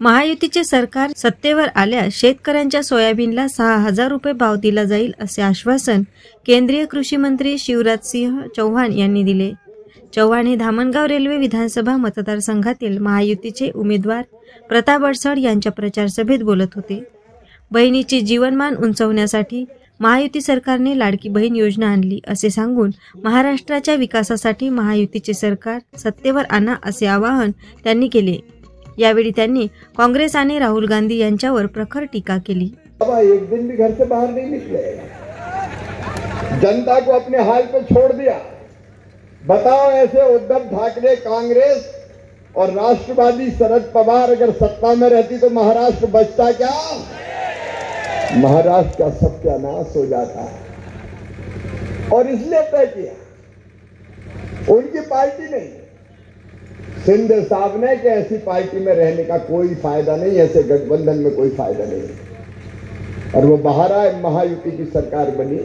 महायुतीचे सरकार सत्तेवर आल्यास शेतकऱ्यांच्या सोयाबीनला 6,000 रुपये भाव दिला जाईल असे आश्वासन केंद्रीय कृषी मंत्री शिवराजसिंह चौहान यांनी दिले। चौहान हे धामणगाव रेल्वे विधानसभा मतदारसंघातील महायुतीचे उमेदवार प्रताप अडसड यांच्या प्रचार सभेत बोलत होते। बहिणीचे जीवनमान उंचावण्यासाठी महायुती सरकारने लाडकी बहीण योजना आणली असे सांगून महाराष्ट्राच्या विकासासाठी महायुतीचे सरकार सत्तेवर आणा असे आवाहन त्यांनी केले। यावेळी त्यांनी कांग्रेस आणि राहुल गांधी यांच्यावर प्रखर टीका केली। एक दिन भी घर से बाहर नहीं निकले, जनता को अपने हाल पे छोड़ दिया। बताओ, ऐसे उद्धव ठाकरे, कांग्रेस और राष्ट्रवादी शरद पवार अगर सत्ता में रहती तो महाराष्ट्र बचता क्या? महाराष्ट्र का सत्यानाश हो जाता। और इसलिए तय किया, उनकी पार्टी नहीं, सिंधे साहब ने कि ऐसी पार्टी में रहने का कोई फायदा नहीं, ऐसे गठबंधन में कोई फायदा नहीं। और वो बाहर आए, महायुति की सरकार बनी।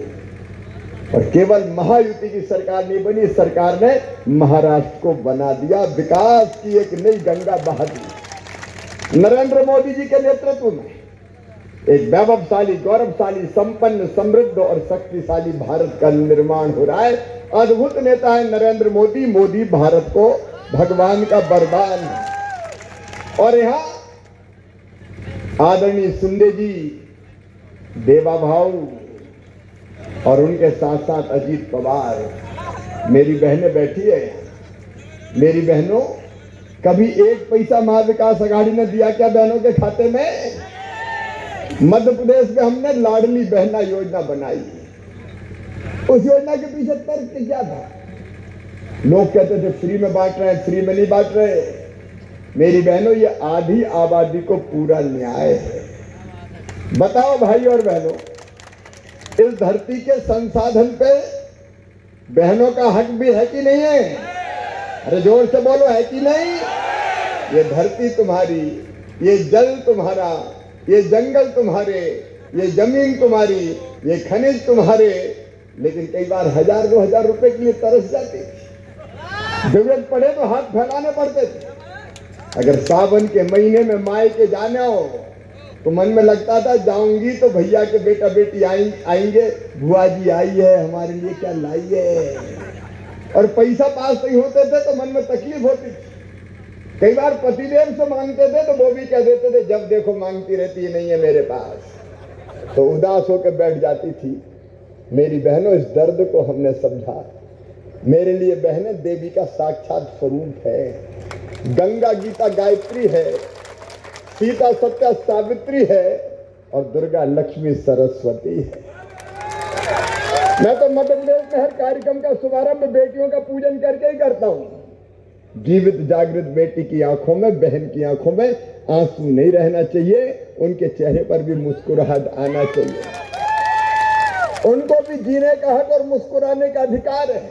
और केवल महायुति की सरकार नहीं बनी, सरकार ने महाराष्ट्र को बना दिया, विकास की एक नई गंगा बहा दी। नरेंद्र मोदी जी के नेतृत्व में एक वैभवशाली, गौरवशाली, संपन्न, समृद्ध और शक्तिशाली भारत का निर्माण हो रहा है। अद्भुत नेता है नरेंद्र मोदी। मोदी भारत को भगवान का वरदान है। और यहाँ आदरणीय शिंदे जी, देवा भाऊ और उनके साथ साथ अजीत पवार, मेरी बहनें बैठी है। मेरी बहनों, कभी एक पैसा महाविकास आघाड़ी ने दिया क्या बहनों के खाते में? मध्य प्रदेश में हमने लाडली बहना योजना बनाई। उस योजना के पीछे तर्क क्या था? लोग कहते थे फ्री में बांट रहे हैं, फ्री में नहीं बांट रहे। मेरी बहनों, ये आधी आबादी को पूरा न्याय है। बताओ भाई और बहनों, इस धरती के संसाधन पे बहनों का हक भी है कि नहीं है? अरे जोर से बोलो, है कि नहीं? ये धरती तुम्हारी, ये जल तुम्हारा, ये जंगल तुम्हारे, ये जमीन तुम्हारी, ये खनिज तुम्हारे। लेकिन कई बार 1,000-2,000 रुपए के लिए तरस जाती, जरूरत पड़े तो हाथ फैलाने पड़ते थे। अगर सावन के महीने में मायके जाना हो तो मन में लगता था जाऊंगी तो भैया के बेटा बेटी आएंगे, बुआ जी आई है, हमारे लिए क्या लाई है। और पैसा पास नहीं होते थे तो मन में तकलीफ होती थी। कई बार पतिदेव से मांगते थे तो वो भी कह देते थे जब देखो मांगती रहती है, नहीं है मेरे पास, तो उदास होकर बैठ जाती थी। मेरी बहनों, इस दर्द को हमने समझा। मेरे लिए बहनें देवी का साक्षात स्वरूप है। गंगा गीता गायत्री है, सीता सत्या सावित्री है और दुर्गा लक्ष्मी सरस्वती है। मैं तो मध्य प्रदेश में हर कार्यक्रम का शुभारंभ बेटियों का पूजन करके ही करता हूं। जीवित जागृत बेटी की आंखों में, बहन की आंखों में आंसू नहीं रहना चाहिए, उनके चेहरे पर भी मुस्कुराहट आना चाहिए। उनको भी जीने का हक और मुस्कुराने का अधिकार है।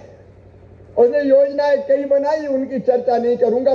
और ये योजनाएं कई बनाई, उनकी चर्चा नहीं करूंगा।